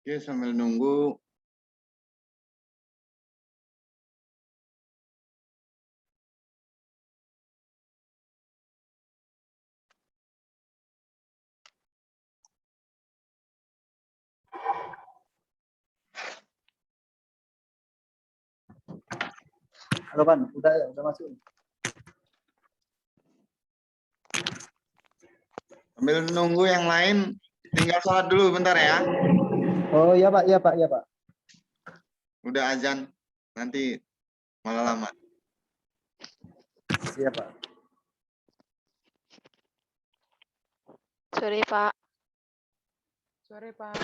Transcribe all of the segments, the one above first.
Oke, sambil nunggu. Halo Pan, udah ya, udah masuk. Sambil nunggu yang lain, tinggal sholat dulu bentar ya. Oh iya Pak, iya Pak, iya Pak. Udah azan, nanti malah lama. Siap Pak. Sore Pak. Sore Pak.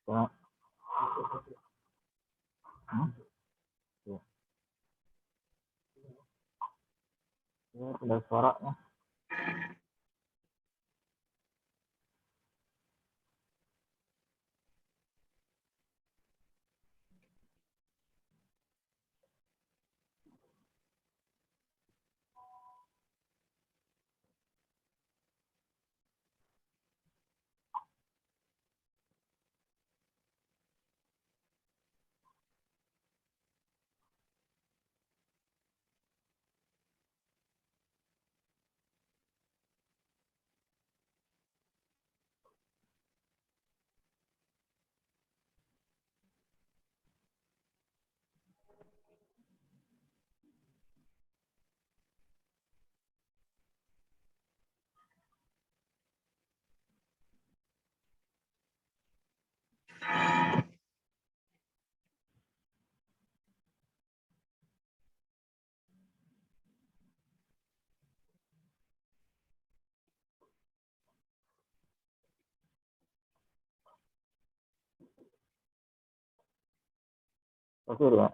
Tuh. Tuh. Ya, sudah suaranya. Betul, Pak.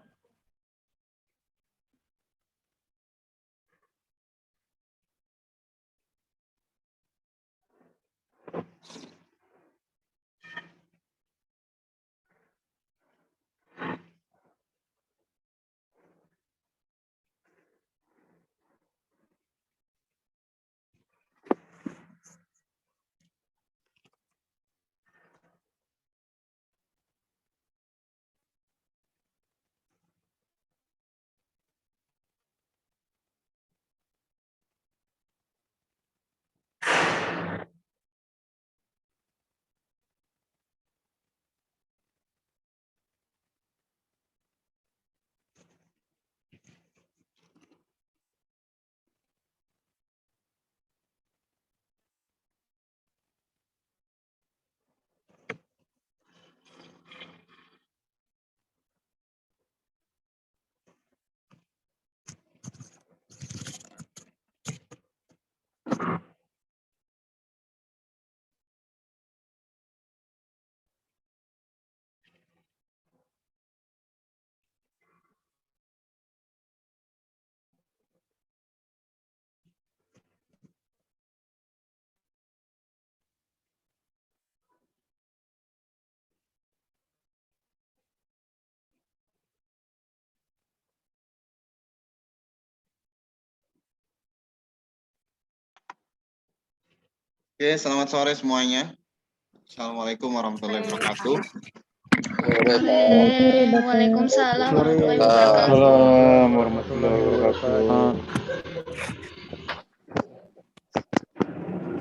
Oke, selamat sore semuanya. Assalamualaikum warahmatullahi wabarakatuh. Waalaikumsalam warahmatullahi wabarakatuh. Assalamualaikum warahmatullahi wabarakatuh.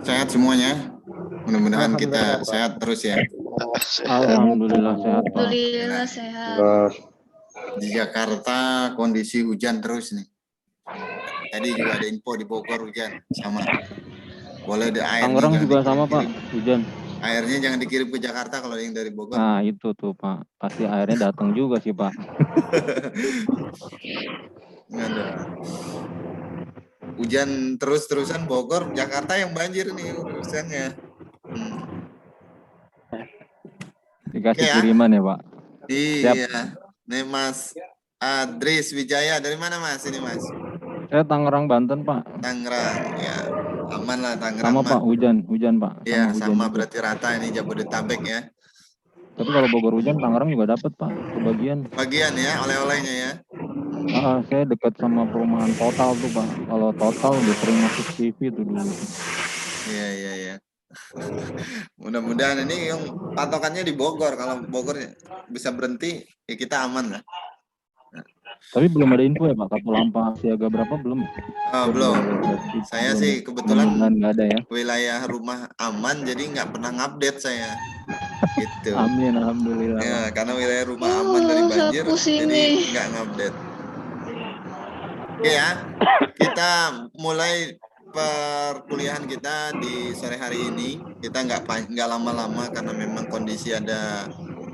Sehat semuanya. Mudah-mudahan kita Alhamdulillah, Pak. sehat terus ya. Alhamdulillah sehat, Pak. Alhamdulillah sehat. Di Jakarta kondisi hujan terus nih. Tadi juga ada info di Bogor hujan sama. Boleh ada airnya Tangerang jangan juga sama, Pak, dikirim. hujan. Airnya jangan dikirim ke Jakarta kalau yang dari Bogor. Nah, itu tuh, Pak. Pasti airnya datang juga sih, Pak. Aduh. Hujan terus-terusan Bogor, Jakarta yang banjir nih urusannya. Dikasih Oke ya. kiriman ya, Pak. Iya. Nih Mas Adris Wijaya, dari mana Mas ini Mas? Saya Tangerang, Banten, Pak. Tangerang, ya. Aman lah Tangerang Sama, mah. Pak, hujan, Pak. Iya, hujan sama juga. berarti rata ini Jabodetabek ya. Tapi kalau Bogor hujan, Tangerang juga dapat, Pak, kebagian. Bagian ya, oleh-olehnya ya. Saya dekat sama perumahan Total tuh, Pak. Kalau Total udah sering masuk TV tuh dulu. Iya. Mudah-mudahan ini yang patokannya di Bogor. Kalau Bogor bisa berhenti, ya kita aman lah. Tapi belum ada info ya, Pak. Katulampa siaga berapa belum? Oh, belum. Saya sih kebetulan nggak ada ya. wilayah rumah aman, jadi nggak pernah ngupdate saya. Gitu. Amin, alhamdulillah. Ya, karena wilayah rumah aman dari banjir, jadi nggak ngupdate. Oke ya, kita mulai perkuliahan kita di sore hari ini. Kita nggak lama-lama karena memang kondisi ada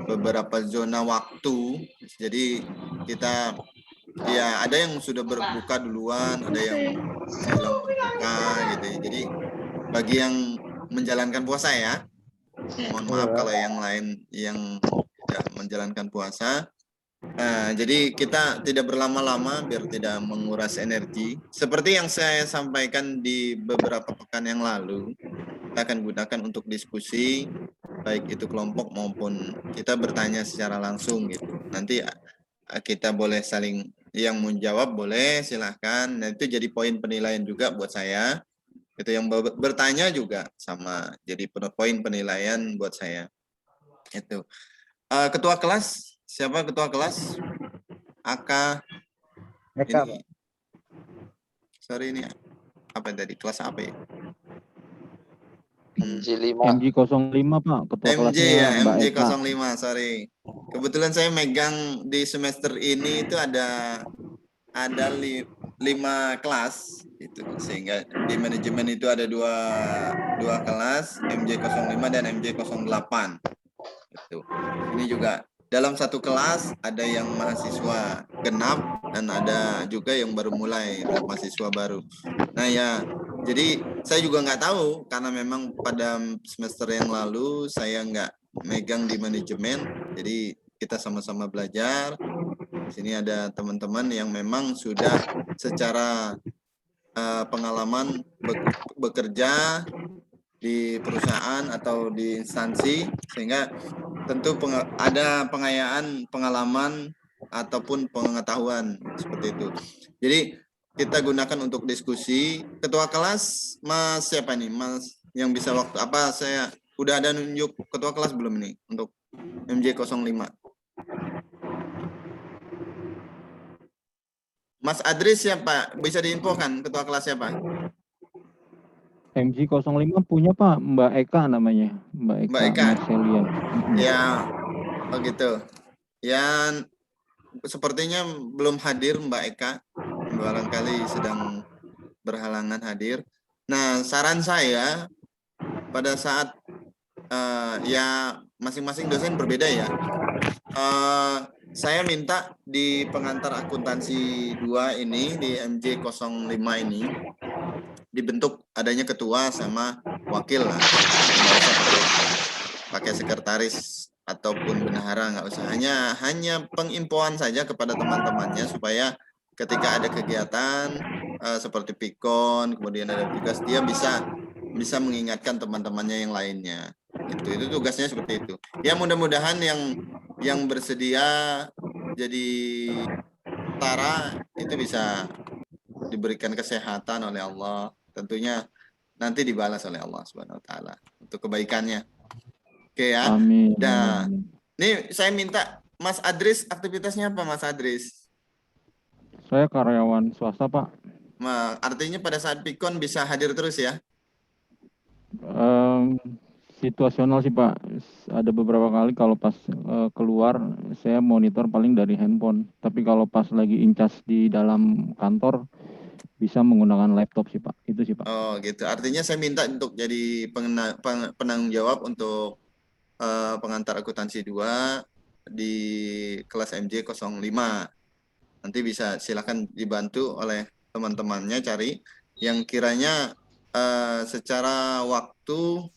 beberapa zona waktu. Jadi kita ya ada yang sudah berbuka duluan, ada yang belum berbuka gitu. Jadi bagi yang menjalankan puasa ya, mohon maaf kalau yang lain yang tidak menjalankan puasa. Jadi kita tidak berlama-lama biar tidak menguras energi. Seperti yang saya sampaikan di beberapa pekan yang lalu, kita akan gunakan untuk diskusi, baik itu kelompok maupun kita bertanya secara langsung gitu. Nanti kita boleh saling, yang menjawab boleh silahkan. Nah itu jadi poin penilaian juga buat saya. Itu yang bertanya juga sama, jadi poin penilaian buat saya. Itu. Ketua kelas. Siapa ketua kelas? Aka. Eka, Ini. Sorry ini apa tadi? Kelas apa ya? MJ05, Pak. Ketua MJ kelasnya ya, Mbak Eka. MJ05, sorry. Kebetulan saya megang di semester ini itu ada 5 kelas itu, sehingga di manajemen itu ada dua kelas, MJ05 dan MJ08. Itu. Ini juga dalam satu kelas ada yang mahasiswa genap dan ada juga yang baru mulai, mahasiswa baru. Nah ya, jadi saya juga nggak tahu karena memang pada semester yang lalu saya nggak megang di manajemen, jadi kita sama-sama belajar. sini ada teman-teman yang memang sudah secara pengalaman bekerja di perusahaan atau di instansi, sehingga tentu ada pengayaan pengalaman ataupun pengetahuan seperti itu. Jadi kita gunakan untuk diskusi. Ketua kelas Mas siapa nih? Mas yang bisa waktu apa saya udah ada nunjuk ketua kelas belum nih untuk MJ05? Mas Adris siapa? Bisa diinfokan ketua kelas siapa? MJ05 punya Pak, Mbak Eka namanya. Mbak Eka. Marcelia. Ya, begitu. Yang sepertinya belum hadir Mbak Eka. Barangkali sedang berhalangan hadir. Nah, saran saya pada saat ya masing-masing dosen berbeda ya. Saya minta di pengantar akuntansi 2 ini, di MJ05 ini, dibentuk adanya ketua sama wakil lah. Nggak usah pakai sekretaris ataupun bendahara, nggak usah. Hanya penginfoan saja kepada teman-temannya supaya ketika ada kegiatan seperti pikon, kemudian ada tugas, dia bisa mengingatkan teman-temannya yang lainnya. Itu tugasnya seperti itu. Ya mudah-mudahan yang bersedia jadi tara itu bisa diberikan kesehatan oleh Allah. Tentunya nanti dibalas oleh Allah Subhanahu wa taala untuk kebaikannya. Oke ya. Amin. Nah, ini saya minta Mas Adris, aktivitasnya apa Mas Adris? Saya karyawan swasta Pak. Artinya pada saat pikon bisa hadir terus ya? Situasional sih Pak. Ada beberapa kali kalau pas keluar saya monitor paling dari handphone. Tapi kalau pas lagi incas di dalam kantor bisa menggunakan laptop sih Pak. Itu sih Pak. Oh gitu. Artinya saya minta untuk jadi penanggung jawab untuk pengantar akuntansi 2 di kelas MJ05. Nanti bisa silakan dibantu oleh teman-temannya cari yang kiranya secara waktu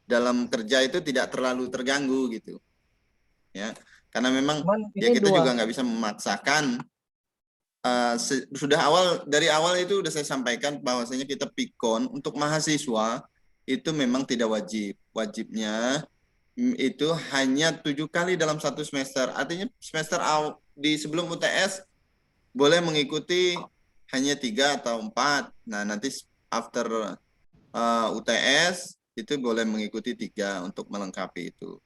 dalam kerja itu tidak terlalu terganggu gitu. Ya. Karena memang ya kita juga nggak bisa memaksakan. Dari awal itu udah saya sampaikan bahwasanya kita pikon untuk mahasiswa itu memang tidak wajib. Wajibnya itu hanya 7 kali dalam satu semester. Artinya semester di sebelum UTS boleh mengikuti hanya 3 atau 4. Nah, nanti after UTS itu boleh mengikuti 3 untuk melengkapi itu.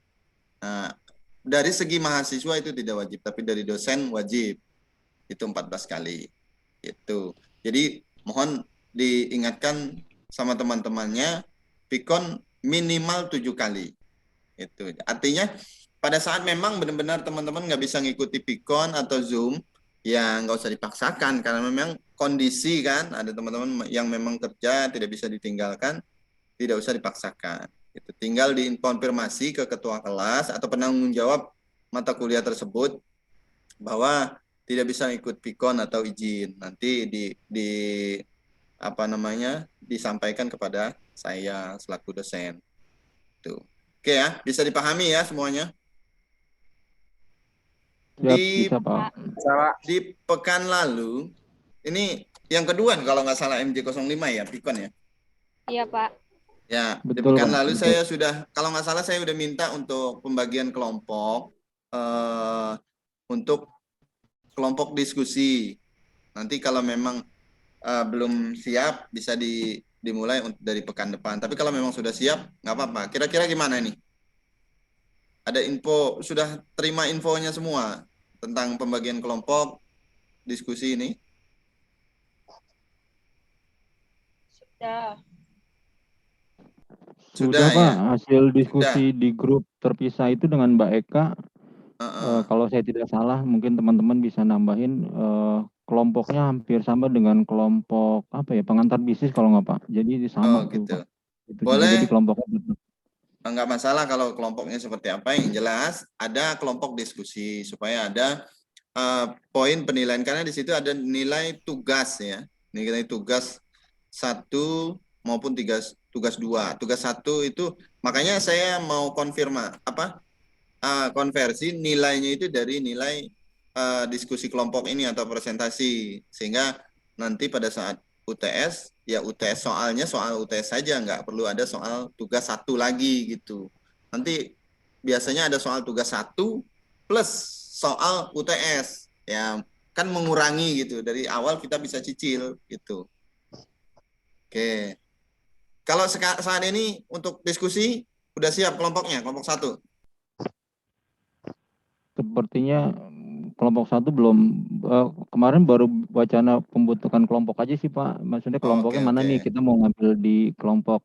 Nah, dari segi mahasiswa itu tidak wajib, tapi dari dosen wajib. Itu 14 kali. Itu. Jadi mohon diingatkan sama teman-temannya, pikon minimal 7 kali. Itu. Artinya pada saat memang benar-benar teman-teman nggak bisa ngikuti pikon atau Zoom, ya nggak usah dipaksakan karena memang kondisi kan, ada teman-teman yang memang kerja tidak bisa ditinggalkan, tidak usah dipaksakan. Itu tinggal dikonfirmasi ke ketua kelas atau penanggung jawab mata kuliah tersebut bahwa tidak bisa ikut pikon atau izin. Nanti disampaikan kepada saya selaku dosen. Tuh. Oke ya, bisa dipahami ya semuanya. Bisa Pak. Di pekan lalu, ini yang kedua kalau nggak salah MJ05 ya, pikon ya. Iya Pak. Ya, Betul, di pekan Pak. lalu Betul. saya sudah, kalau nggak salah saya sudah minta untuk pembagian kelompok untuk kelompok diskusi. Nanti kalau memang belum siap bisa dimulai dari pekan depan. Tapi kalau memang sudah siap nggak apa-apa. Kira-kira gimana ini? Ada info, sudah terima infonya semua tentang pembagian kelompok diskusi ini? Sudah ya? Pak, hasil diskusi di grup terpisah itu dengan Mbak Eka. Kalau saya tidak salah, mungkin teman-teman bisa nambahin kelompoknya hampir sama dengan kelompok pengantar bisnis kalau nggak Pak. Jadi sama tuh gitu. Pak. Itu Boleh. Jadi kelompoknya Enggak masalah kalau kelompoknya seperti apa, yang jelas ada kelompok diskusi supaya ada poin penilaian, karena di situ ada nilai tugas ya, nilai tugas 1 maupun tugas 2. Tugas 1 itu makanya saya mau konversi nilainya itu dari nilai diskusi kelompok ini atau presentasi, sehingga nanti pada saat UTS ya UTS soalnya soal UTS saja, nggak perlu ada soal tugas 1 lagi gitu. Nanti biasanya ada soal tugas 1 plus soal UTS, ya kan mengurangi gitu, dari awal kita bisa cicil gitu. Oke, kalau saat ini untuk diskusi udah siap kelompoknya, kelompok 1? Sepertinya kelompok 1 belum, kemarin baru wacana pembentukan kelompok aja sih Pak. Maksudnya kelompoknya mana nih, kita mau ngambil di kelompok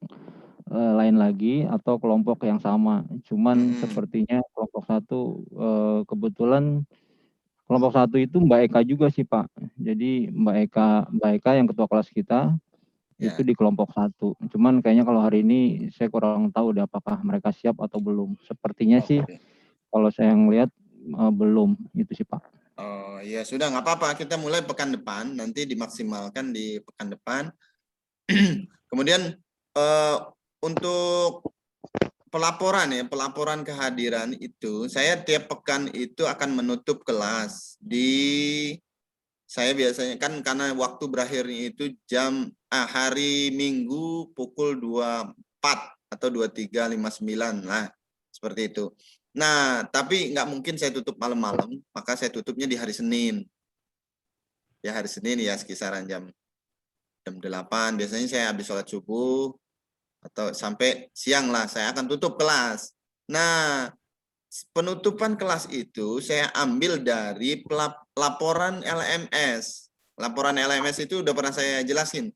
lain lagi atau kelompok yang sama. Cuman sepertinya kelompok 1 kebetulan kelompok 1 itu Mbak Eka juga sih Pak. Jadi Mbak Eka yang ketua kelas kita itu di kelompok 1. Cuman kayaknya kalau hari ini saya kurang tahu deh apakah mereka siap atau belum. Sepertinya sih kalau saya ngelihat belum, itu sih Pak. Oh ya sudah, nggak apa-apa, kita mulai pekan depan, nanti dimaksimalkan di pekan depan. Kemudian untuk pelaporan ya, pelaporan kehadiran itu, saya tiap pekan itu akan menutup kelas saya biasanya kan karena waktu berakhirnya itu hari Minggu pukul 24 atau 23.59 lah, seperti itu. Nah, tapi nggak mungkin saya tutup malam-malam, maka saya tutupnya di hari Senin. Ya hari Senin ya sekisaran jam 8. Biasanya saya habis sholat subuh atau sampai siang lah saya akan tutup kelas. Nah, penutupan kelas itu saya ambil dari laporan LMS. Laporan LMS itu udah pernah saya jelasin.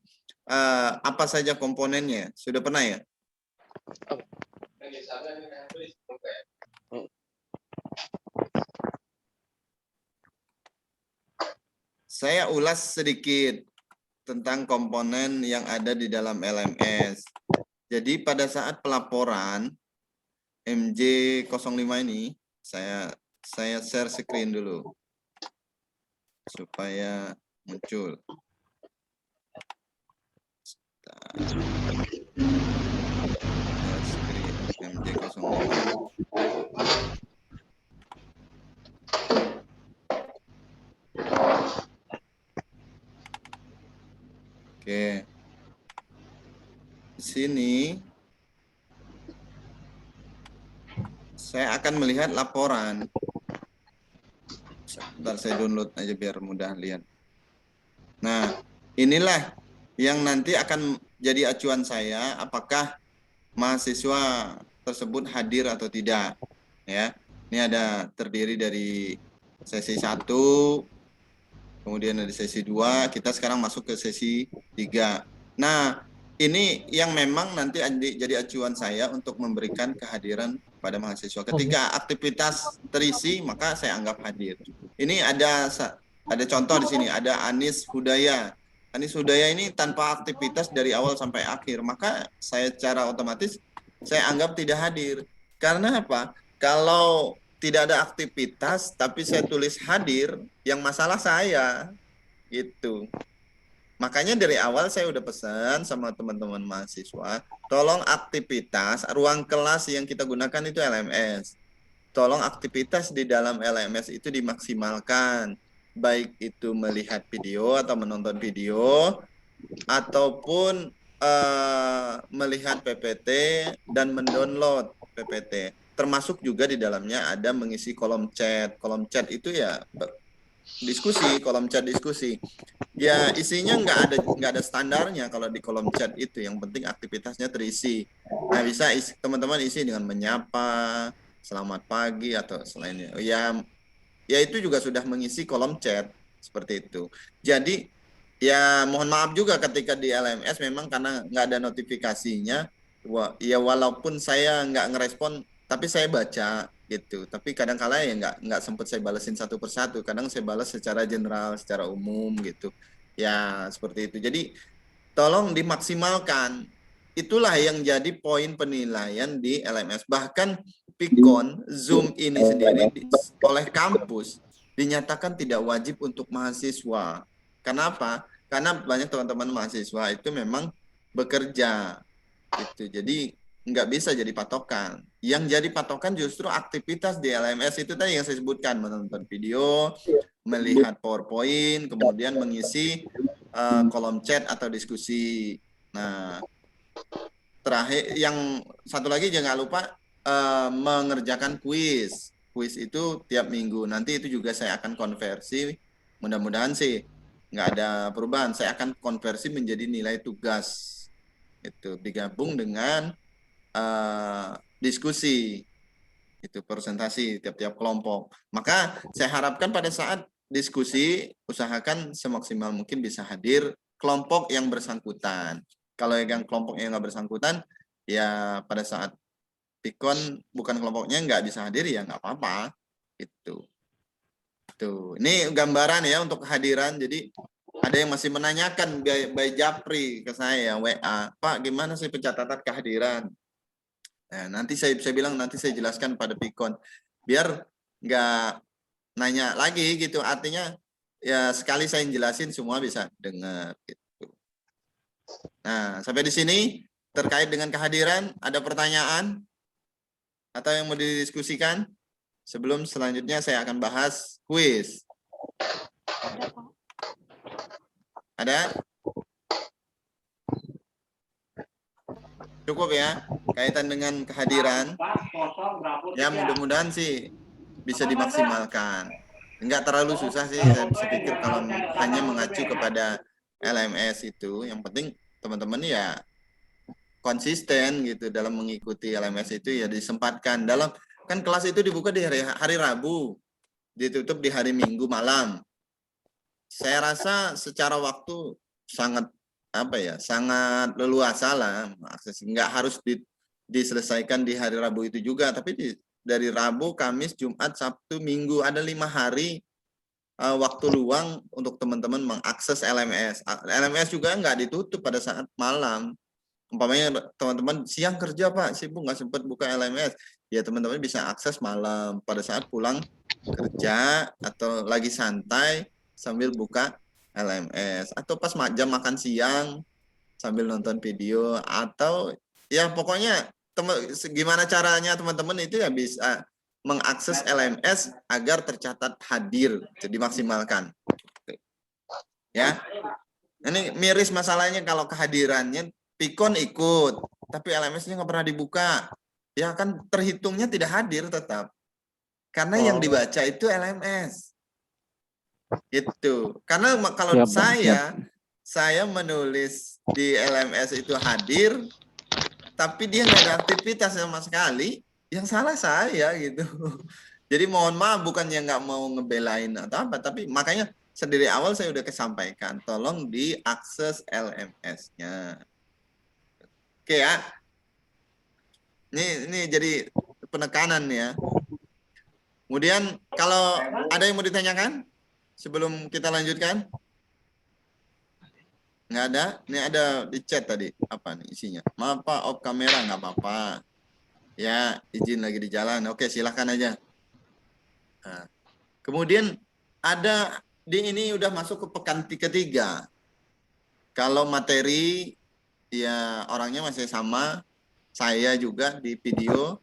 Apa saja komponennya? Sudah pernah ya? Saya ulas sedikit tentang komponen yang ada di dalam LMS. Jadi pada saat pelaporan MJ05 ini, saya share screen dulu supaya muncul. Screen MJ05. Oke. Di sini saya akan melihat laporan. Sebentar saya download aja biar mudah lihat. Nah, inilah yang nanti akan jadi acuan saya apakah mahasiswa tersebut hadir atau tidak. Ya, ini ada terdiri dari sesi 1, kemudian ada sesi 2, kita sekarang masuk ke sesi 3. Nah, ini yang memang nanti jadi acuan saya untuk memberikan kehadiran pada mahasiswa. Ketika aktivitas terisi, maka saya anggap hadir. Ini ada contoh di sini, ada Anis Hudaya. Anis Hudaya ini tanpa aktivitas dari awal sampai akhir, maka saya secara otomatis saya anggap tidak hadir. Karena apa? Kalau tidak ada aktivitas, tapi saya tulis hadir, yang masalah saya, gitu. Makanya dari awal saya udah pesan sama teman-teman mahasiswa, tolong aktivitas, ruang kelas yang kita gunakan itu LMS. Tolong aktivitas di dalam LMS itu dimaksimalkan. Baik itu melihat video atau menonton video, ataupun melihat PPT dan mendownload PPT. Termasuk juga di dalamnya ada mengisi kolom chat. Kolom chat itu ya diskusi, kolom chat diskusi. Ya isinya nggak ada standarnya kalau di kolom chat itu. Yang penting aktivitasnya terisi. Nah bisa teman-teman isi dengan menyapa, selamat pagi atau selainnya. Ya itu juga sudah mengisi kolom chat seperti itu. Jadi ya mohon maaf juga ketika di LMS memang karena nggak ada notifikasinya. Ya walaupun saya nggak ngerespon, tapi saya baca gitu. Tapi kadang-kala ya nggak sempat saya balesin satu persatu. Kadang saya balas secara general, secara umum gitu. Ya seperti itu. Jadi tolong dimaksimalkan. Itulah yang jadi poin penilaian di LMS. Bahkan Pikon, Zoom ini sendiri oleh kampus dinyatakan tidak wajib untuk mahasiswa. Kenapa? Karena banyak teman-teman mahasiswa itu memang bekerja gitu. Jadi nggak bisa jadi patokan. Yang jadi patokan justru aktivitas di LMS itu tadi yang saya sebutkan, menonton video, melihat PowerPoint, kemudian mengisi kolom chat atau diskusi. Nah, terakhir yang satu lagi jangan lupa mengerjakan kuis. Kuis itu tiap minggu. Nanti itu juga saya akan konversi. Mudah-mudahan sih nggak ada perubahan. Saya akan konversi menjadi nilai tugas. Itu digabung dengan diskusi. Itu presentasi tiap-tiap kelompok. Maka saya harapkan pada saat diskusi usahakan semaksimal mungkin bisa hadir kelompok yang bersangkutan. Kalau yang kelompok yang nggak bersangkutan, ya pada saat Pikon bukan kelompoknya nggak bisa hadir ya nggak apa-apa. Itu. Tuh, ini gambaran ya untuk kehadiran. Jadi ada yang masih menanyakan by Japri ke saya WA, Pak gimana sih pencatatan kehadiran? Nah, nanti saya bilang nanti saya jelaskan pada Pikon biar nggak nanya lagi gitu. Artinya ya sekali saya jelasin semua bisa dengar gitu. Nah, sampai di sini terkait dengan kehadiran ada pertanyaan atau yang mau didiskusikan? Sebelum selanjutnya saya akan bahas kuis. Ada? Cukup ya, kaitan dengan kehadiran. Ya mudah-mudahan sih bisa dimaksimalkan. Enggak terlalu susah sih, saya pikir kalau hanya mengacu kepada LMS itu. Yang penting teman-teman ya konsisten gitu dalam mengikuti LMS itu ya disempatkan. Dalam kan kelas itu dibuka di hari Rabu, ditutup di hari Minggu malam. Saya rasa secara waktu sangat sangat leluasa lah akses, nggak harus diselesaikan di hari Rabu itu juga, tapi dari Rabu, Kamis, Jumat, Sabtu, Minggu ada 5 hari waktu luang untuk teman-teman mengakses LMS. LMS juga nggak ditutup pada saat malam. Umpamanya teman-teman siang kerja Pak, sibuk nggak sempat buka LMS, ya teman-teman bisa akses malam pada saat pulang kerja atau lagi santai sambil buka LMS, atau pas jam makan siang sambil nonton video, atau ya pokoknya gimana caranya teman-teman itu ya bisa mengakses LMS agar tercatat hadir, jadi maksimalkan. Ya, ini miris masalahnya kalau kehadirannya Pikon ikut, tapi LMS-nya nggak pernah dibuka. Ya kan terhitungnya tidak hadir tetap. Karena yang dibaca itu LMS. Itu. Karena kalau saya menulis di LMS itu hadir, tapi dia nggak ada aktivitas sama sekali, yang salah saya gitu. Jadi mohon maaf, bukannya nggak mau ngebelain atau apa, tapi makanya sendiri awal saya udah kesampaikan, tolong diakses LMS-nya. Oke ya. Ini jadi penekanan ya. Kemudian kalau ada yang mau ditanyakan sebelum kita lanjutkan? Nggak ada? Ini ada di chat tadi. Apa nih isinya? Maaf Pak, off kamera nggak apa-apa. Ya, izin lagi di jalan. Oke, silahkan aja. Nah, kemudian ada di ini udah masuk ke pekan ketiga. Kalau materi ya orangnya masih sama, saya juga di video,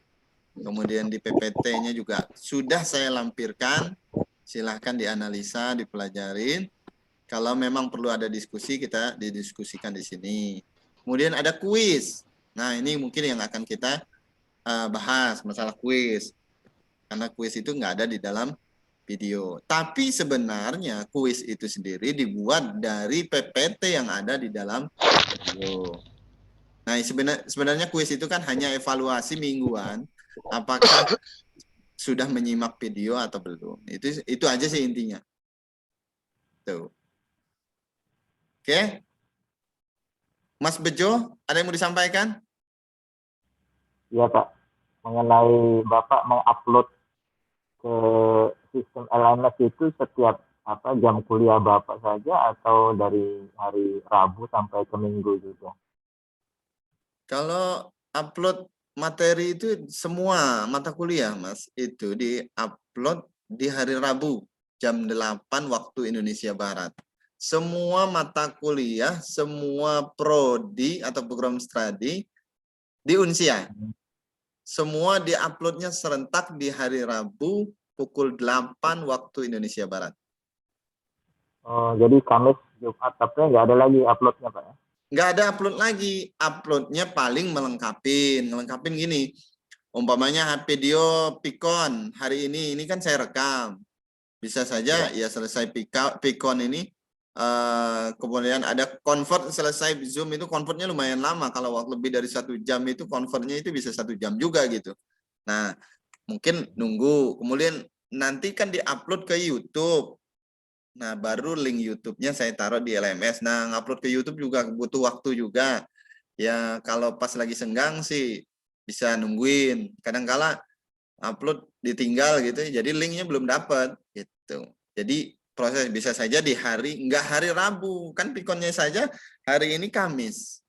kemudian di PPT-nya juga sudah saya lampirkan. Silahkan dianalisa, dipelajarin. Kalau memang perlu ada diskusi, kita didiskusikan di sini. Kemudian ada kuis. Nah, ini mungkin yang akan kita bahas, masalah kuis. Karena kuis itu nggak ada di dalam video. Tapi sebenarnya kuis itu sendiri dibuat dari PPT yang ada di dalam video. Nah, sebenarnya kuis itu kan hanya evaluasi mingguan, apakah sudah menyimak video atau belum. Itu aja sih intinya. Tuh. Oke. Mas Bejo, ada yang mau disampaikan? Iya Pak, mengenai Bapak mengupload ke sistem LMS itu setiap jam kuliah Bapak saja atau dari hari Rabu sampai ke Minggu juga? Kalau upload materi itu semua mata kuliah Mas, itu di-upload di hari Rabu jam 8 waktu Indonesia Barat. Semua mata kuliah, semua prodi atau program studi Di Unsia. Semua diuploadnya serentak di hari Rabu pukul 8 waktu Indonesia Barat. Oh, jadi Kamis, Jumat, Sabtu nggak ada lagi uploadnya, Pak? Nggak ada upload lagi. Uploadnya paling melengkapin gini. Umpamanya video Pikon hari ini kan saya rekam. Bisa saja ya selesai Pikon ini, kemudian ada convert, selesai Zoom itu convertnya lumayan lama. Kalau waktu lebih dari 1 jam itu convertnya itu bisa 1 jam juga gitu. Nah, mungkin nunggu. Kemudian nanti kan diupload ke YouTube. Nah, baru link YouTube-nya saya taruh di LMS. Nah, ngupload ke YouTube juga butuh waktu juga. Ya, kalau pas lagi senggang sih bisa nungguin. Kadang-kala upload ditinggal gitu, jadi linknya belum dapat gitu. Jadi proses bisa saja di hari, enggak hari Rabu. Kan Pikonnya saja hari ini Kamis.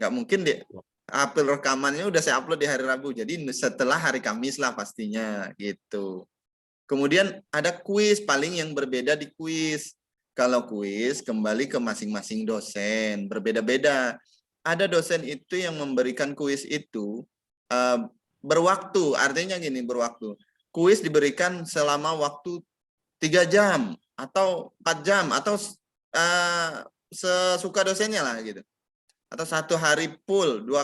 Nggak mungkin deh. Upload rekamannya udah saya upload di hari Rabu. Jadi setelah hari Kamis lah pastinya gitu. Kemudian ada kuis, paling yang berbeda di kuis. Kalau kuis kembali ke masing-masing dosen, berbeda-beda. Ada dosen itu yang memberikan kuis itu berwaktu, artinya gini, berwaktu. Kuis diberikan selama waktu 3 jam atau 4 jam atau sesuka dosennya lah gitu. Atau 1 hari full 1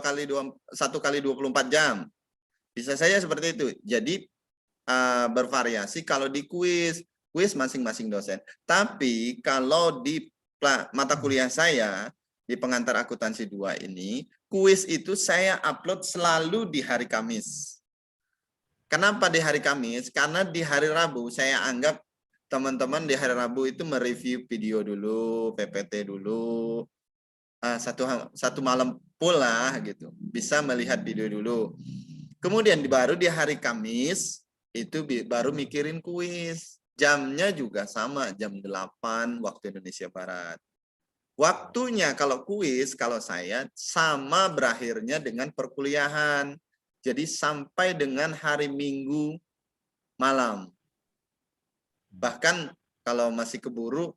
kali 24 jam. Bisa saja seperti itu. Jadi bervariasi kalau di kuis masing-masing dosen. Tapi kalau di mata kuliah saya di pengantar akuntansi 2 ini, kuis itu saya upload selalu di hari Kamis. Kenapa di hari Kamis? Karena di hari Rabu saya anggap teman-teman di hari Rabu itu mereview video dulu, PPT dulu, satu malam pula gitu, bisa melihat video dulu. Kemudian baru di hari Kamis itu baru mikirin kuis. Jamnya juga sama, jam 8 waktu Indonesia Barat. Waktunya kalau kuis, kalau saya sama berakhirnya dengan perkuliahan. Jadi sampai dengan hari Minggu malam. Bahkan kalau masih keburu,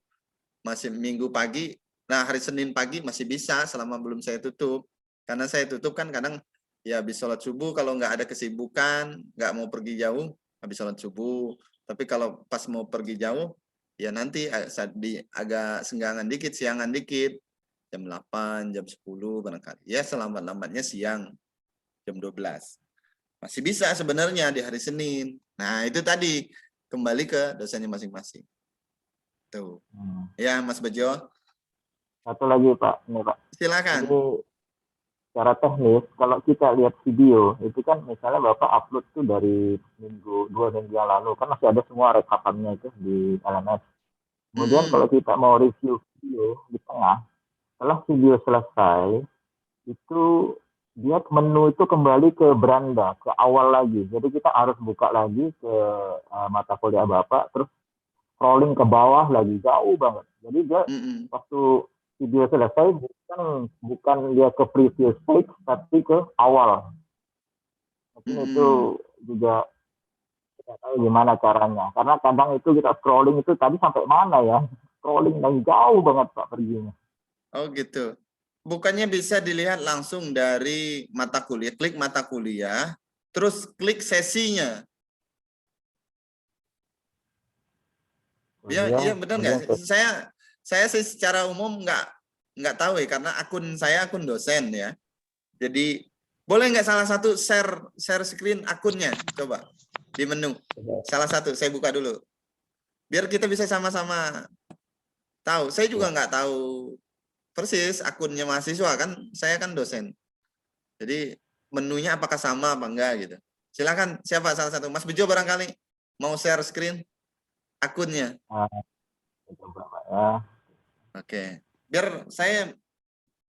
masih Minggu pagi, nah hari Senin pagi masih bisa selama belum saya tutup. Karena saya tutup kan kadang ya habis sholat subuh, kalau nggak ada kesibukan, nggak mau pergi jauh, habis sholat subuh. Tapi kalau pas mau pergi jauh, ya nanti agak senggangan dikit, siangan dikit. Jam 8, jam 10 barangkali. Ya selambat-lambatnya siang, jam 12. Masih bisa sebenarnya di hari Senin. Nah itu tadi, kembali ke dosennya masing-masing. Tuh. Ya Mas Bejo. Satu lagi Pak, ini Pak. Silakan. Jadi, secara teknis, kalau kita lihat video, itu kan misalnya Bapak upload tuh dari 2 minggu yang lalu, kan masih ada semua rekapannya itu di LMS. Kemudian kalau kita mau review video di tengah, setelah video selesai, itu dia menu itu kembali ke beranda, ke awal lagi. Jadi kita harus buka lagi ke mata kuliah Bapak, terus scrolling ke bawah lagi, jauh banget. Jadi dia waktu video selesai bukan dia ke previous page tapi ke awal. Mungkin itu juga tidak tahu gimana caranya. Karena kadang itu kita scrolling itu tadi sampai mana ya? Scrolling dan jauh banget Pak perginya. Oh gitu. Bukannya bisa dilihat langsung dari mata kuliah, klik mata kuliah, terus klik sesinya. Iya benar nggak? Saya sih secara umum nggak tahu ya, karena akun saya akun dosen ya. Jadi boleh nggak salah satu share screen akunnya, coba di menu. Salah satu saya buka dulu, biar kita bisa sama-sama tahu. Saya juga nggak tahu persis akunnya mahasiswa kan, saya kan dosen. Jadi menunya apakah sama apa enggak gitu. Silakan siapa salah satu, Mas Bejo barangkali mau share screen akunnya. Oke, biar saya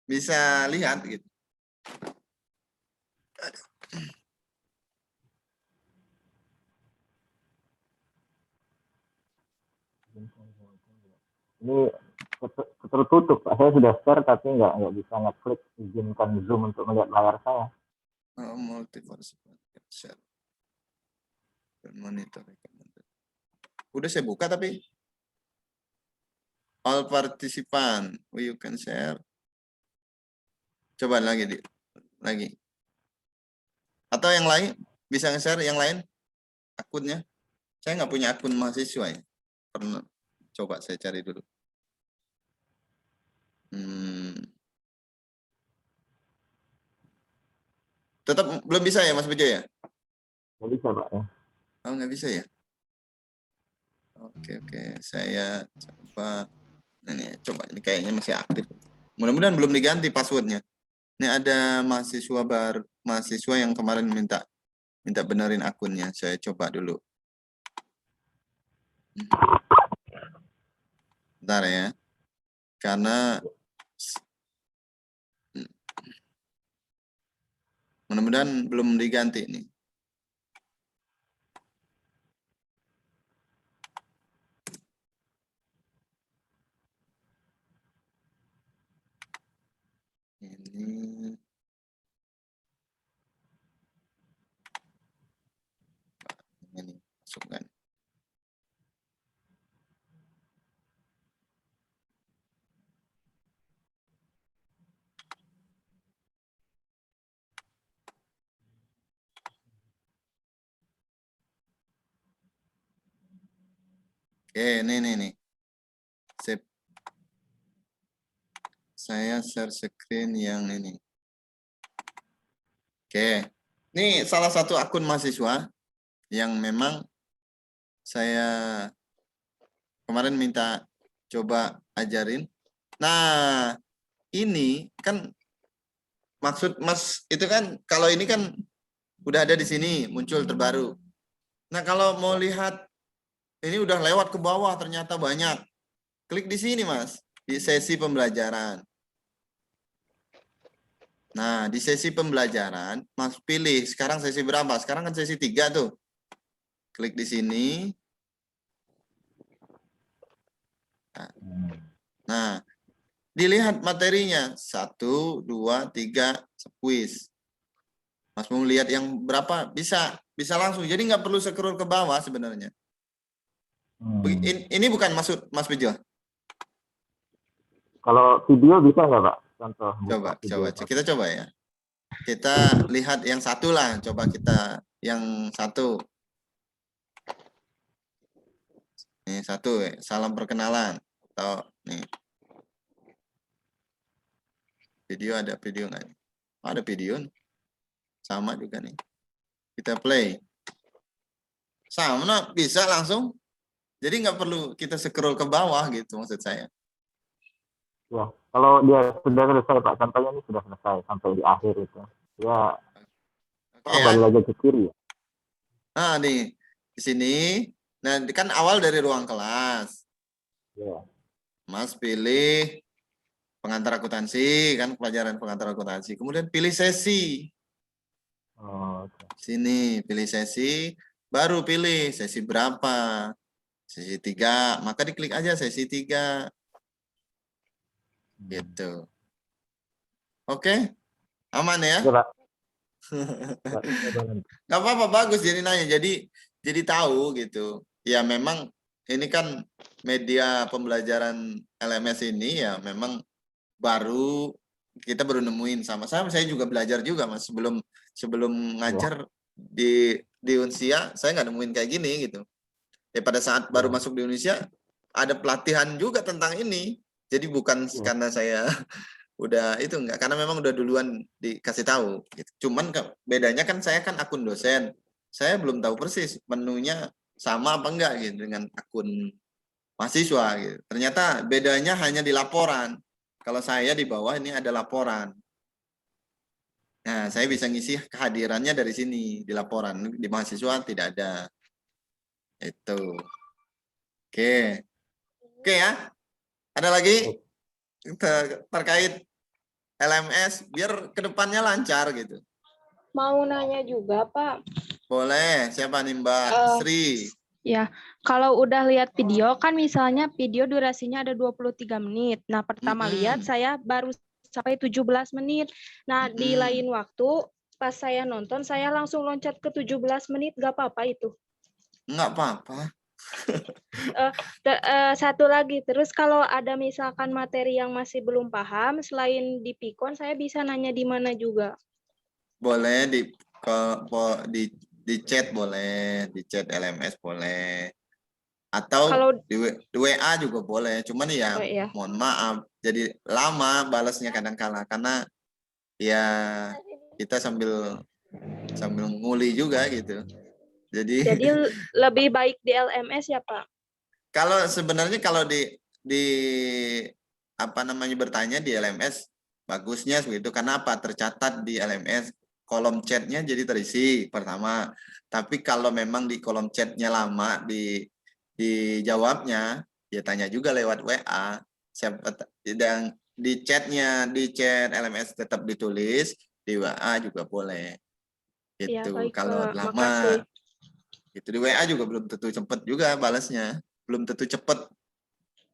bisa lihat gitu. Ini tertutup Pak. Saya sudah share tapi nggak bisa ngeklik izinkan Zoom untuk melihat layar saya. Share. Monitor. Udah saya buka tapi all participant, you can share. Coba lagi. Atau yang lain bisa nge-share yang lain akunnya? Saya nggak punya akun mahasiswa ya. Pernah coba saya cari dulu. Tetap belum bisa ya Mas Bejo ya? Nggak bisa Pak ya. Oh nggak bisa ya? Oke, saya coba. Ini coba, ini kayaknya masih aktif. Mudah-mudahan belum diganti passwordnya. Ini ada mahasiswa yang kemarin minta benerin akunnya. Saya coba dulu. Bentar ya. Karena mudah-mudahan belum diganti nih. Ini masukkan. Oke, nih. Sip. Saya share screen yang ini. Oke. Ini salah satu akun mahasiswa yang memang saya kemarin minta coba ajarin. Nah, ini kan maksud Mas itu kan kalau ini kan udah ada di sini muncul terbaru. Nah, kalau mau lihat ini udah lewat ke bawah ternyata banyak. Klik di sini Mas, di sesi pembelajaran. Nah, di sesi pembelajaran Mas pilih sekarang sesi berapa? Sekarang kan sesi 3 tuh. Klik di sini. Nah, dilihat materinya 1, 2, 3 kuis. Mas mau lihat yang berapa? Bisa langsung. Jadi nggak perlu scroll ke bawah sebenarnya. Ini bukan maksud Mas Bejo. Kalau video bisa nggak Pak? Contoh. Coba. Kita coba ya. Kita lihat yang satu lah. Coba kita yang satu. Ini satu. Salam perkenalan. Atau nih. Video ada video nggak? Oh, ada video. Sama juga nih. Kita play. Sama bisa langsung. Jadi nggak perlu kita scroll ke bawah gitu maksud saya. Ya, kalau dia sudah selesai Pak, contohnya ini sudah selesai sampai di akhir itu. Ya, kembali lagi ke kiri ya. Nah, nih di sini. Nah, kan awal dari ruang kelas. Ya. Mas pilih pengantar akuntansi, kan pelajaran pengantar akuntansi. Kemudian pilih sesi. Sini, pilih sesi. Baru pilih sesi berapa. Sesi 3. Maka diklik aja sesi 3. Gitu. Oke? Aman ya? Gak apa-apa, bagus jadi nanya. Jadi tahu gitu. Ya memang ini kan media pembelajaran LMS ini ya memang kita baru nemuin sama-sama. Saya juga belajar juga Mas sebelum ngajar di Unsia, saya nggak nemuin kayak gini gitu. Pada saat baru masuk di Indonesia ada pelatihan juga tentang ini. Jadi bukan karena saya udah itu enggak, karena memang udah duluan dikasih tahu gitu. Cuman bedanya kan saya kan akun dosen. Saya belum tahu persis menunya sama apa enggak gitu dengan akun mahasiswa gitu. Ternyata bedanya hanya di laporan. Kalau saya di bawah ini ada laporan. Nah, saya bisa ngisi kehadirannya dari sini di laporan. Di mahasiswa tidak ada. Itu. Oke ya. Ada lagi terkait LMS biar kedepannya lancar gitu. Mau nanya juga Pak. Boleh. Siapa nih Mbak Sri? Ya, kalau udah lihat video kan misalnya video durasinya ada 23 menit. Nah, pertama lihat saya baru sampai 17 menit. Nah, di lain waktu pas saya nonton saya langsung loncat ke 17 menit, nggak apa-apa itu? Nggak apa-apa. Satu lagi, terus kalau ada misalkan materi yang masih belum paham, selain di Pikon, saya bisa nanya di mana juga? Boleh di chat boleh, di chat LMS boleh, atau Kalau di WA juga boleh. Cuman ya oh, iya. mohon maaf, jadi lama balasnya kadang-kala karena ya kita sambil nguli juga gitu. Jadi lebih baik di LMS ya Pak? kalau sebenarnya kalau di apa namanya bertanya di LMS bagusnya begitu. Karena apa? Tercatat di LMS kolom chatnya jadi terisi pertama. Tapi kalau memang di kolom chatnya lama dijawabnya, ya tanya juga lewat WA. Siapa yang di chatnya di chat LMS tetap ditulis, di WA juga boleh. Ya, Itu baik, kalau Pak. lama. Makasih. Itu di WA juga belum tentu cepet juga balasnya, belum tentu cepet.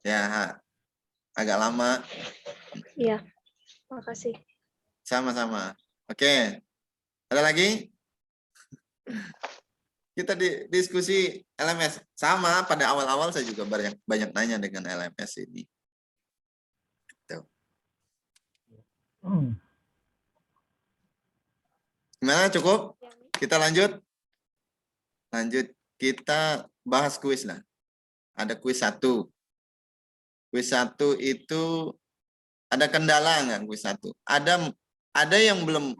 Ya agak lama. Iya, makasih. Sama-sama. Oke. Ada lagi? Kita diskusi LMS. Sama, pada awal-awal saya juga banyak nanya dengan LMS ini. Tuh. Gimana, cukup? Kita lanjut? Lanjut. Kita bahas kuis lah. Ada kuis 1. Kuis 1 itu ada kendala nggak kuis 1? Ada yang belum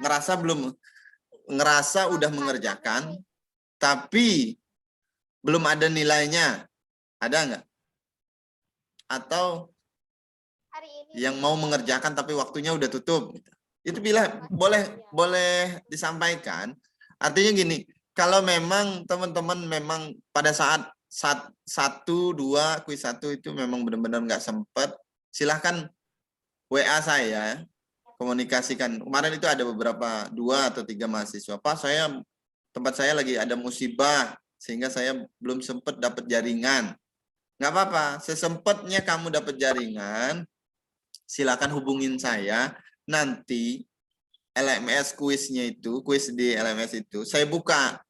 ngerasa udah mengerjakan, tapi belum ada nilainya. Ada nggak? Atau yang mau mengerjakan tapi waktunya udah tutup. Itu boleh disampaikan. Artinya gini, kalau memang teman-teman memang pada saat 1, 2, kuis 1 itu memang benar-benar nggak sempat, silahkan WA saya, komunikasikan. Kemarin itu ada beberapa 2 atau 3 mahasiswa. Pak, tempat saya lagi ada musibah sehingga saya belum sempat dapat jaringan. Nggak apa-apa, sesempatnya kamu dapat jaringan, silakan hubungin saya. Nanti LMS kuisnya itu, kuis di LMS itu saya buka.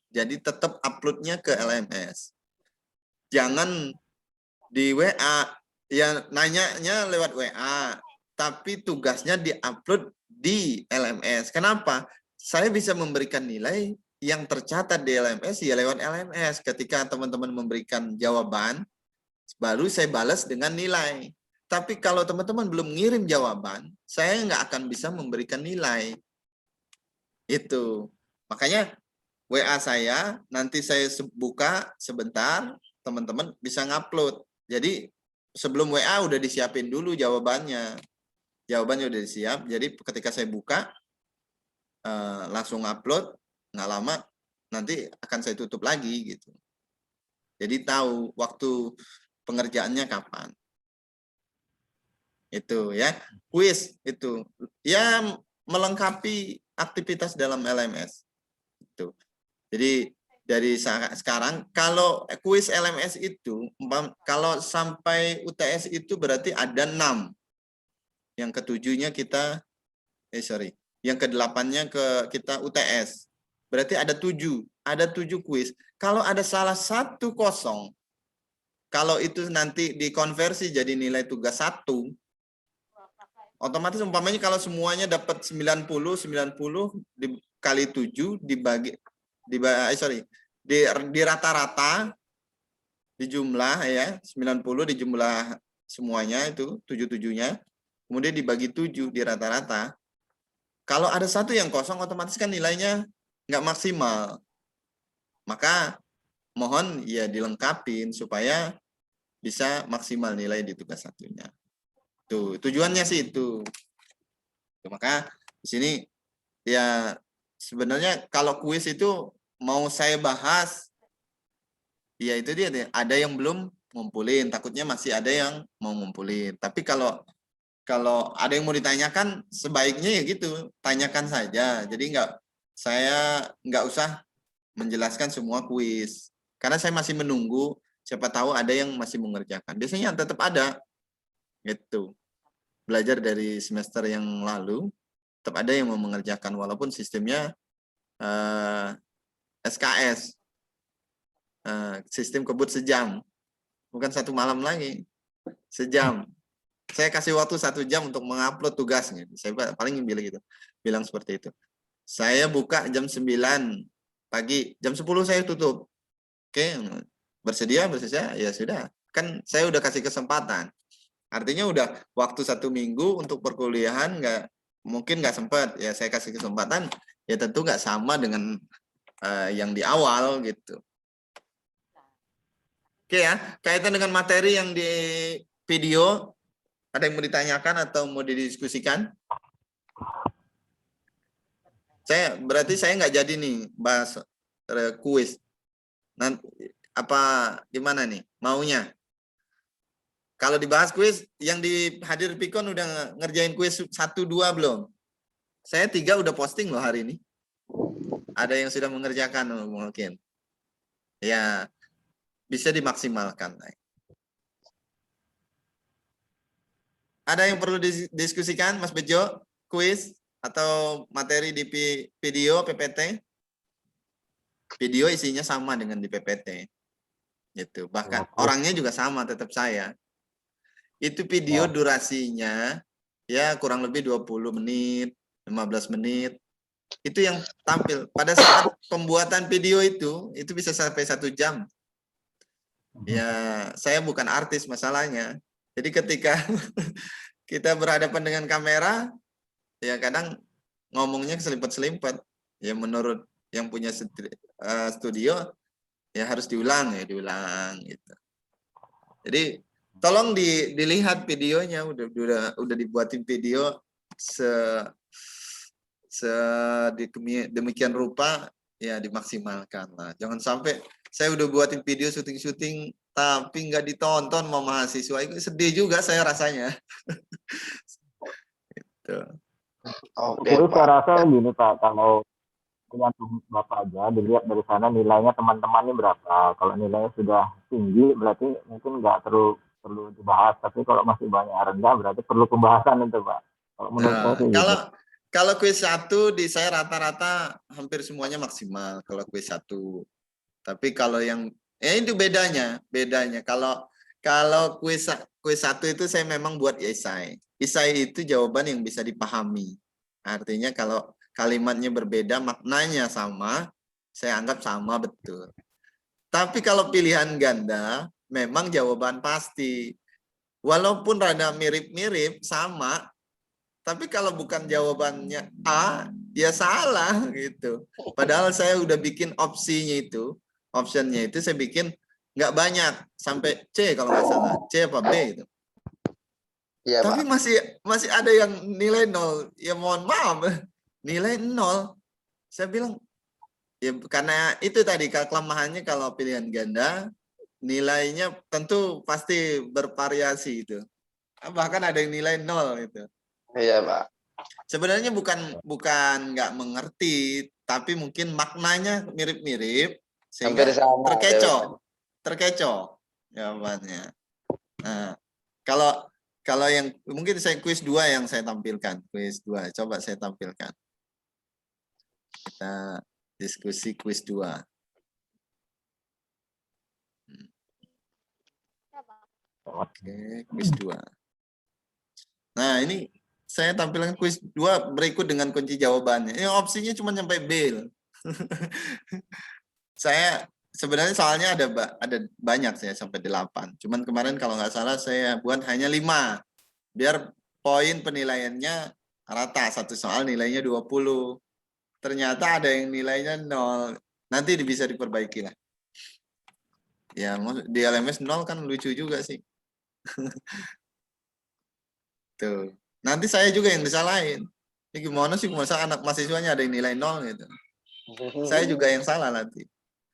Jadi tetap uploadnya ke LMS. Jangan di WA, ya nanyanya lewat WA, tapi tugasnya diupload di LMS. Kenapa? Saya bisa memberikan nilai yang tercatat di LMS ya lewat LMS. Ketika teman-teman memberikan jawaban, baru saya balas dengan nilai. Tapi kalau teman-teman belum ngirim jawaban, saya nggak akan bisa memberikan nilai. Itu. Makanya WA saya, nanti saya buka sebentar, teman-teman bisa ngupload. Jadi sebelum WA udah disiapin dulu jawabannya. Jawabannya udah disiap, jadi ketika saya buka, langsung upload, nggak lama, nanti akan saya tutup lagi gitu. Jadi tahu waktu pengerjaannya kapan. Itu ya, kuis itu. Ya melengkapi aktivitas dalam LMS. Itu. Jadi dari sekarang kalau kuis LMS itu kalau sampai UTS itu berarti ada 6. Yang ke-7-nya kita yang ke-8-nya kita UTS. Berarti ada 7 kuis. Kalau ada salah satu kosong, kalau itu nanti dikonversi jadi nilai tugas 1, otomatis umpamanya kalau semuanya dapat 90 dikali 7 di rata-rata di jumlah ya 90 di jumlah semuanya itu 77-nya, kemudian dibagi 7 di rata-rata. Kalau ada satu yang kosong otomatis kan nilainya nggak maksimal. Maka mohon ya dilengkapin supaya bisa maksimal nilai di tugas satunya. Tuh, tujuannya sih itu. Maka di sini ya sebenarnya kalau kuis itu mau saya bahas, ya itu dia. Ada yang belum ngumpulin, takutnya masih ada yang mau ngumpulin. Tapi kalau ada yang mau ditanyakan, sebaiknya ya gitu, tanyakan saja. Jadi saya nggak usah menjelaskan semua kuis. Karena saya masih menunggu, siapa tahu ada yang masih mengerjakan. Biasanya tetap ada. Gitu. Belajar dari semester yang lalu, tetap ada yang mau mengerjakan, walaupun sistemnya SKS, sistem kebut sejam, bukan 1 malam lagi, sejam. Saya kasih waktu 1 jam untuk mengupload tugasnya. Saya paling bilang seperti itu. Saya buka jam 9 pagi, jam 10 saya tutup. Oke, bersedia, ya sudah. Kan saya udah kasih kesempatan. Artinya udah waktu 1 minggu untuk perkuliahan mungkin nggak sempat. Ya saya kasih kesempatan, ya tentu nggak sama dengan yang di awal gitu. Oke ya, kaitan dengan materi yang di video, ada yang mau ditanyakan atau mau didiskusikan? Berarti saya nggak jadi nih bahas kuis. Nanti apa gimana nih maunya? Kalau dibahas kuis, yang di hadir Pikon udah ngerjain kuis 1, 2 belum? Saya 3 udah posting loh hari ini. Ada yang sudah mengerjakan mungkin. Ya, bisa dimaksimalkan. Ada yang perlu didiskusikan, Mas Bejo? Kuis atau materi di video PPT? Video isinya sama dengan di PPT. Gitu. Bahkan orangnya juga sama, tetap saya. Itu video durasinya ya kurang lebih 20 menit, 15 menit. Itu yang tampil. Pada saat pembuatan video itu bisa sampai 1 jam. Ya, saya bukan artis masalahnya. Jadi ketika kita berhadapan dengan kamera, ya kadang ngomongnya selimpet-selimpet. Ya menurut yang punya studio, ya harus diulang gitu. Jadi tolong dilihat videonya, udah dibuatin video demikian rupa, ya dimaksimalkan lah. Jangan sampai saya udah buatin video syuting tapi nggak ditonton sama mahasiswa, itu sedih juga saya rasanya. Gitu. Jadi saya rasa gini Pak, kalau tergantung Bapak aja, dilihat dari sana nilainya teman-teman ini berapa. Kalau nilainya sudah tinggi, berarti mungkin nggak perlu dibahas. Tapi kalau masih banyak rendah, berarti perlu pembahasan itu Pak. Kalau menurut saya sih gitu. Kalau kuis 1 di saya rata-rata hampir semuanya maksimal kalau kuis 1. Tapi kalau yang itu bedanya. Kalau kuis 1 itu saya memang buat esai. Esai itu jawaban yang bisa dipahami. Artinya kalau kalimatnya berbeda, maknanya sama, saya anggap sama betul. Tapi kalau pilihan ganda, memang jawaban pasti. Walaupun rada mirip-mirip, sama, tapi kalau bukan jawabannya A, ya salah gitu. Padahal saya udah bikin opsinya itu, optionnya itu saya bikin nggak banyak, sampai C kalau nggak salah, C apa B itu. Ya, tapi Pak, masih ada yang nilai 0. Ya mohon maaf, nilai 0. Saya bilang, ya karena itu tadi kelemahannya kalau pilihan ganda, nilainya tentu pasti bervariasi itu. Bahkan ada yang nilai 0 itu. Iya Pak. Sebenarnya bukan nggak mengerti, tapi mungkin maknanya mirip-mirip sehingga terkecoh jawabannya. Nah, kalau yang mungkin saya kuis 2 yang saya tampilkan, kuis 2 coba saya tampilkan. Kita diskusi kuis 2. Oke, kuis 2. Nah, ini saya tampilkan kuis 2 berikut dengan kunci jawabannya. Ini opsinya cuma sampai B. Saya sebenarnya soalnya ada banyak, saya sampai 8. Cuman kemarin kalau nggak salah saya buat hanya 5. Biar poin penilaiannya rata, satu soal nilainya 20. Ternyata ada yang nilainya 0. Nanti bisa diperbaiki lah. Ya, di LMS 0 kan lucu juga sih. Tuh. Nanti saya juga yang disalahin. Ini gimana sih, masa anak mahasiswanya ada yang nilai 0 gitu. Saya juga yang salah nanti.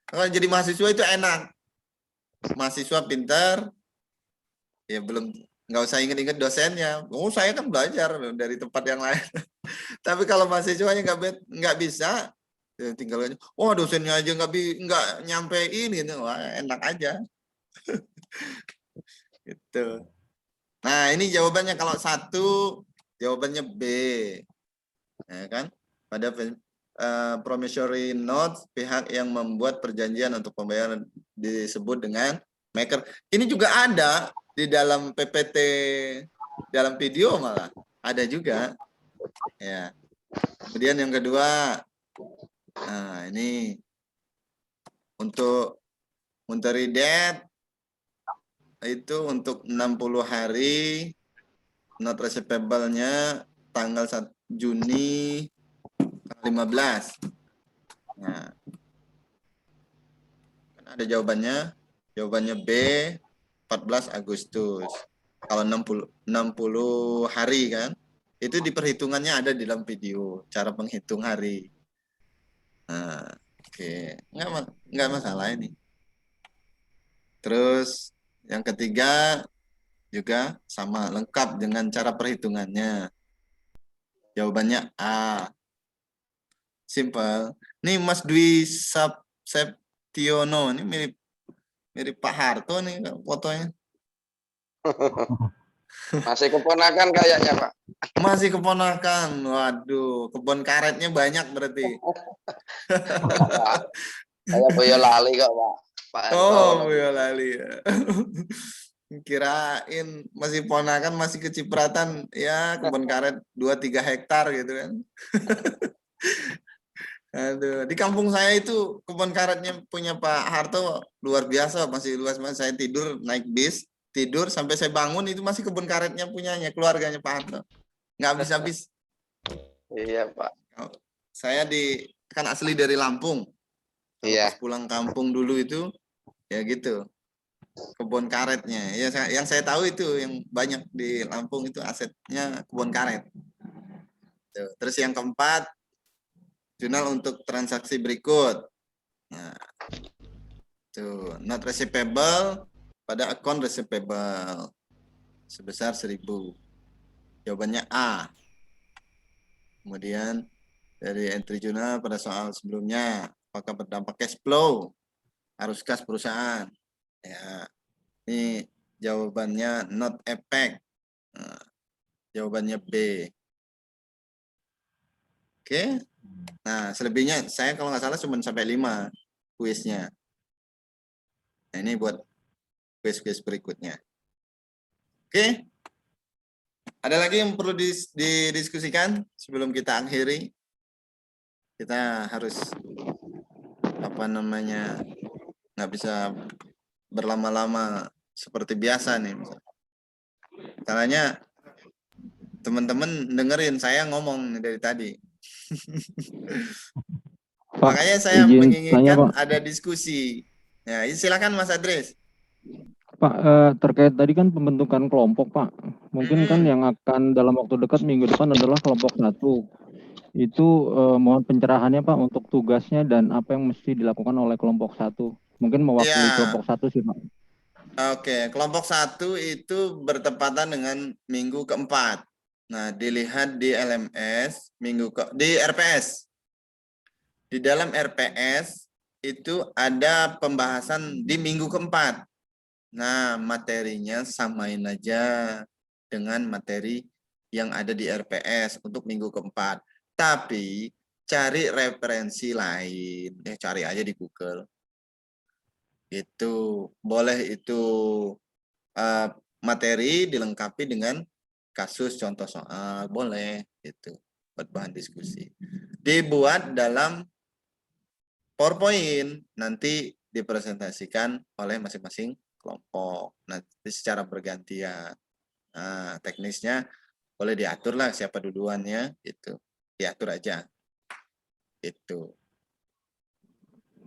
Kalau jadi mahasiswa itu enak. Mahasiswa pintar, ya nggak usah ingat-ingat dosennya. Oh, saya kan belajar dari tempat yang lain. Tapi kalau mahasiswanya nggak bisa, ya tinggal aja. Oh, dosennya aja nggak nyampein gitu. Wah, enak aja. Gitu. Nah, ini jawabannya kalau 1, jawabannya B. Ya kan? Pada promissory note, pihak yang membuat perjanjian untuk pembayaran disebut dengan maker. Ini juga ada di dalam PPT, dalam video malah ada juga. Ya. Kemudian yang kedua, nah ini untuk debt itu untuk 60 hari, not receivable-nya tanggal 1 Juni 15. Nah, kan ada jawabannya. Jawabannya B, 14 Agustus. Kalau 60 hari kan, itu di perhitungannya ada di dalam video, cara menghitung hari. Nah, oke. Nggak masalah ini. Terus yang ketiga juga sama, lengkap dengan cara perhitungannya. Jawabannya A. Simple. Ini Mas Dwi Septiono, ini mirip Pak Harto nih fotonya. Masih keponakan kayaknya, Pak. Masih keponakan. Waduh, kebun karetnya banyak berarti. Saya Boyolali kok, Pak. Pak Oh, Boyolali ya. Kirain masih ponakan, masih kecipratan ya, kebun karet 2-3 hektar gitu kan. Aduh, di kampung saya itu kebun karetnya punya Pak Harto luar biasa, masih luas banget. Saya tidur naik bis, tidur sampai saya bangun itu masih kebun karetnya punyanya keluarganya Pak Harto. Nggak habis-habis. Iya, Pak. Saya kan asli dari Lampung. Iya. Pas pulang kampung dulu itu ya gitu. Kebun karetnya. Ya yang saya tahu itu yang banyak di Lampung itu asetnya kebun karet. Tuh. Terus yang keempat, jurnal untuk transaksi berikut. Nah, tuh, not receivable pada account receivable sebesar 1.000. Jawabannya A. Kemudian dari entry jurnal pada soal sebelumnya, apakah berdampak cash flow? Arus kas perusahaan. Ya, ini jawabannya not effect. Nah, jawabannya B. Oke. Nah, selebihnya saya kalau nggak salah cuma sampai 5 kuisnya. Nah, ini buat kuis-kuis berikutnya. Oke. Ada lagi yang perlu didiskusikan sebelum kita akhiri? Kita harus nggak bisa berlama-lama seperti biasa nih. Caranya teman-teman dengerin saya ngomong dari tadi. Pak, makanya saya menginginkan ada diskusi. Ya, silakan Mas Adris. Pak, terkait tadi kan pembentukan kelompok, Pak. Mungkin kan yang akan dalam waktu dekat minggu depan adalah kelompok 1. Itu mohon pencerahannya Pak untuk tugasnya dan apa yang mesti dilakukan oleh kelompok 1. Mungkin mewakili kelompok 1 sih Pak. Oke, kelompok 1 itu bertepatan dengan minggu keempat. Nah, dilihat di LMS di RPS. Di dalam RPS itu ada pembahasan di minggu keempat. Nah, materinya samain aja dengan materi yang ada di RPS untuk minggu keempat. Tapi cari referensi lain. Cari aja di Google. Itu boleh itu materi dilengkapi dengan kasus contoh soal, boleh itu buat bahan diskusi. Dibuat dalam PowerPoint, nanti dipresentasikan oleh masing-masing kelompok, nanti secara bergantian. Nah, teknisnya boleh diatur lah siapa duluannya, itu diatur aja. Itu.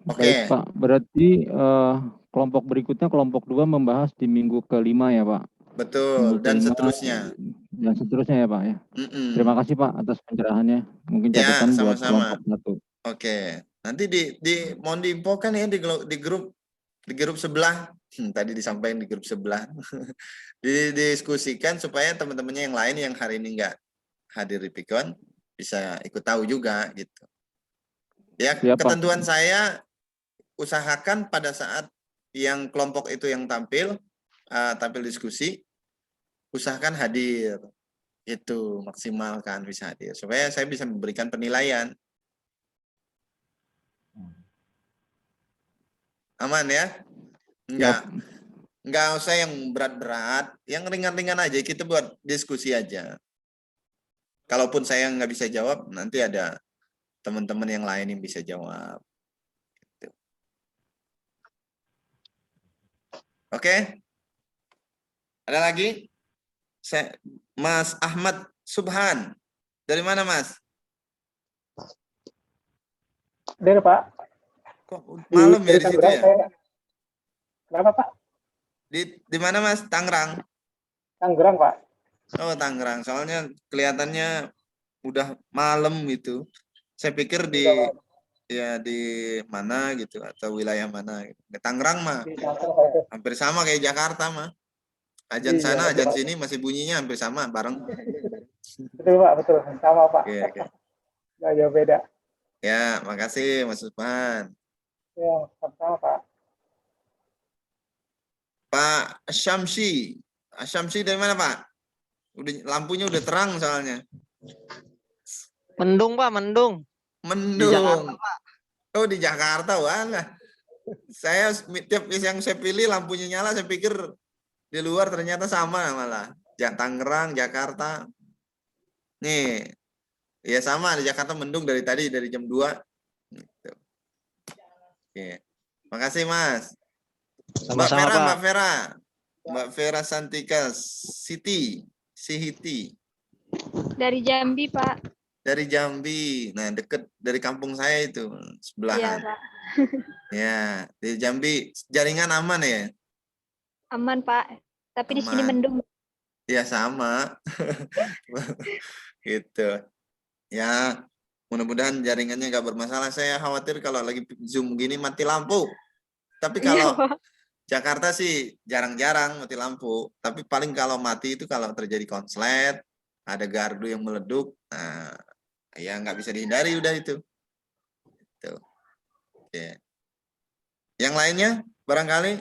Oke. Baik, Pak, berarti kelompok berikutnya kelompok 2 membahas di minggu ke-5 ya Pak? Betul, dan seterusnya. Dan seterusnya ya Pak ya. Terima kasih Pak atas pencerahannya. Mungkin catatan ya, buat kelompok 1. Oke, nanti mohon diinfokan ya di grup sebelah. Tadi disampaikan di grup sebelah. Didiskusikan supaya teman-temannya yang lain yang hari ini nggak hadir di Pikon bisa ikut tahu juga gitu. Ya, ketentuan saya usahakan pada saat yang kelompok itu yang tampil diskusi, usahakan hadir. Itu maksimalkan bisa hadir supaya saya bisa memberikan penilaian. Aman ya? Enggak usah yang berat-berat, yang ringan-ringan aja, kita buat diskusi aja. Kalaupun saya nggak bisa jawab, nanti ada teman-teman yang lain yang bisa jawab. Gitu. Oke? Ada lagi? Mas Ahmad Subhan. Dari mana, Mas? Dari Pak. Kok malam ya di situ ya? Kenapa Pak? Di mana, Mas? Tangerang? Tangerang Pak. Oh, Tangerang. Soalnya kelihatannya udah malam gitu. Saya pikir di mana gitu atau wilayah mana gitu. Di Tangerang mah hampir sama kayak Jakarta mah. Ajan sana, ajan sini masih bunyinya hampir sama, bareng. Betul Pak, betul. Sama Pak. Oke. Nggak jauh beda. Ya, makasih Mas Usman. Ya, sama-sama Pak. Pak Syamsi. Syamsi dari mana, Pak? Lampunya udah terang soalnya. Mendung, Pak, mendung. Mendung. Di Jakarta, Pak. Oh, di Jakarta, walah. Saya tiap yang saya pilih lampunya nyala, saya pikir di luar ternyata sama malah. Tangerang, Jakarta. Nih. Ya sama, di Jakarta mendung dari tadi, dari jam 2. Gitu. Oke. Makasih, Mas. Sama-sama, Mbak Vera Santika Sihiti. Dari Jambi, Pak. Dari Jambi. Nah, deket dari kampung saya itu, sebelahan. Iya, Pak. Ya, di Jambi jaringan aman ya? Aman, Pak. Tapi di sini Aman. mendung. Ya sama. Gitu. Ya, mudah-mudahan jaringannya nggak bermasalah. Saya khawatir kalau lagi Zoom gini mati lampu. Tapi kalau Jakarta sih jarang-jarang mati lampu. Tapi paling kalau mati itu kalau terjadi konslet, ada gardu yang meleduk, nah, ya nggak bisa dihindari udah itu. Gitu. Oke. Yang lainnya barangkali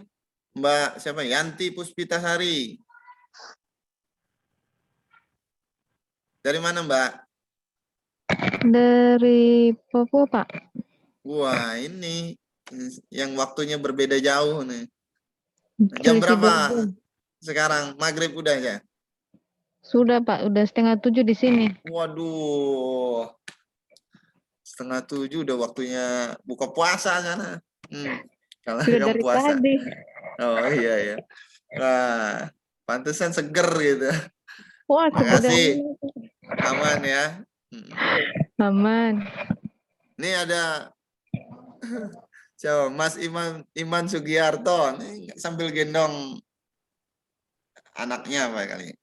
Mbak siapa? Yanti Puspitasari. Dari mana, Mbak? Dari Papua, Pak. Wah, ini yang waktunya berbeda jauh nih. Jam berapa sekarang? Maghrib udah ya? Sudah, Pak. Udah 6:30 di sini. Waduh. 6:30 udah waktunya buka puasa sana. Kalau Sudah yang dari puasa. tadi. Oh iya ya. Wah, pantesan seger gitu. Wah, makasih. Aman ya. Aman. Ini ada coba Mas Iman Sugiarto nih, sambil gendong anaknya Pak kali.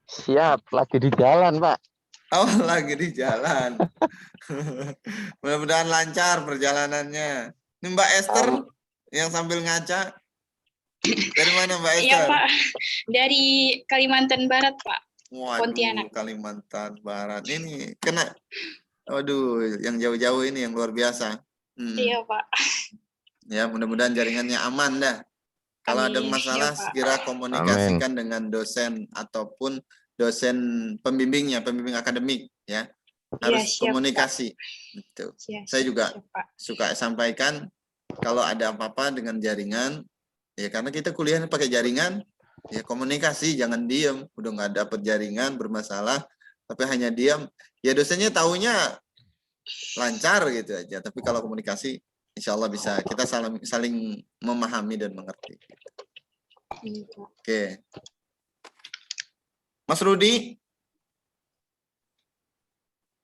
Siap, lagi di jalan, Pak. Oh, lagi di jalan. Mudah-mudahan lancar perjalanannya. Ini Mbak Esther yang sambil ngaca. Dari mana Mbak Esther? Iya Pak, dari Kalimantan Barat Pak. Waduh, Pontianak. Kalimantan Barat. Ini kena, waduh, yang jauh-jauh ini yang luar biasa. Iya Pak. Ya, mudah-mudahan jaringannya aman dah. Kalau ada masalah, segera komunikasikan dengan dosen ataupun dosen pembimbingnya, pembimbing akademik ya. Harus siap, komunikasi. Gitu. Saya juga suka sampaikan kalau ada apa-apa dengan jaringan, ya karena kita kuliahnya pakai jaringan, ya komunikasi, jangan diem. Udah nggak dapet jaringan bermasalah, tapi hanya diam. Ya dosennya taunya lancar gitu aja. Tapi kalau komunikasi, insya Allah bisa kita saling memahami dan mengerti. Oke. Mas Rudi,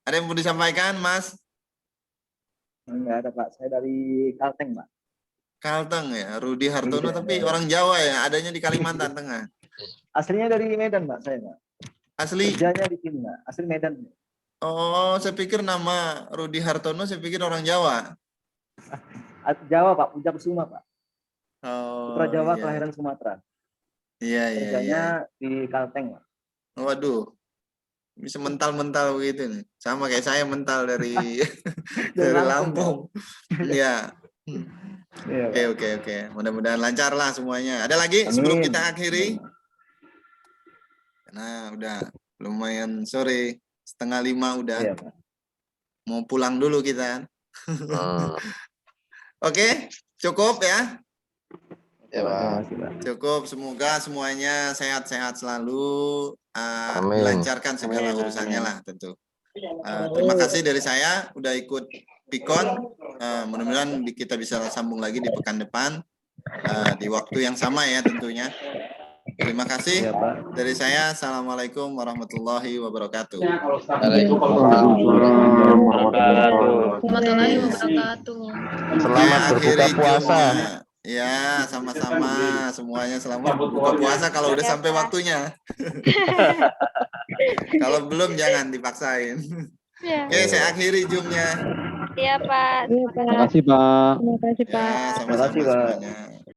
ada yang mau disampaikan, Mas? Enggak ada Pak, saya dari Kalteng Pak. Kalteng ya, Rudi Hartono, tapi orang Jawa ya, adanya di Kalimantan Tengah. Aslinya dari Medan Pak, saya Pak. Asli? Kerjanya di sini Pak, asli Medan. Oh, saya pikir nama Rudi Hartono, saya pikir orang Jawa. Jawa Pak, Puncak Kusuma Pak. Oh, Putra Jawa, iya. kelahiran Sumatera. Iya, iya. Kerjanya Iya. di Kalteng Pak. Waduh, bisa mental-mental begitu nih. Sama kayak saya mental dari dari Lampung. Iya. Oke. Mudah-mudahan lancar lah semuanya. Ada lagi sebelum kita akhiri? Nah, udah lumayan sore, 4:30 udah. Iya, Pak. Mau pulang dulu kita. Oke, cukup ya. Ya, Pak. Terima kasih, Pak. Cukup, semoga semuanya sehat-sehat selalu, Amin. dilancarkan segala urusannya lah tentu. Terima kasih dari saya udah ikut Pikon. Mudah-mudahan kita bisa sambung lagi di pekan depan di waktu yang sama ya tentunya. Terima kasih Iya, Pak. dari saya. Assalamualaikum warahmatullahi wabarakatuh. Waalaikumsalam Warahmatullahi wabarakatuh. Selamat Saya berbuka akhiri puasa. Zoom-nya. Ya, sama-sama semuanya selamat berbuka puasa kalau udah sampai waktunya. Kalau belum jangan dipaksain. Ya. Oke, saya akhiri Zoom-nya. Iya, Pak. Iya, Pak. Terima kasih, Pak. Terima kasih, Ya, Pak. sama-sama Terima kasih, Pak. semuanya.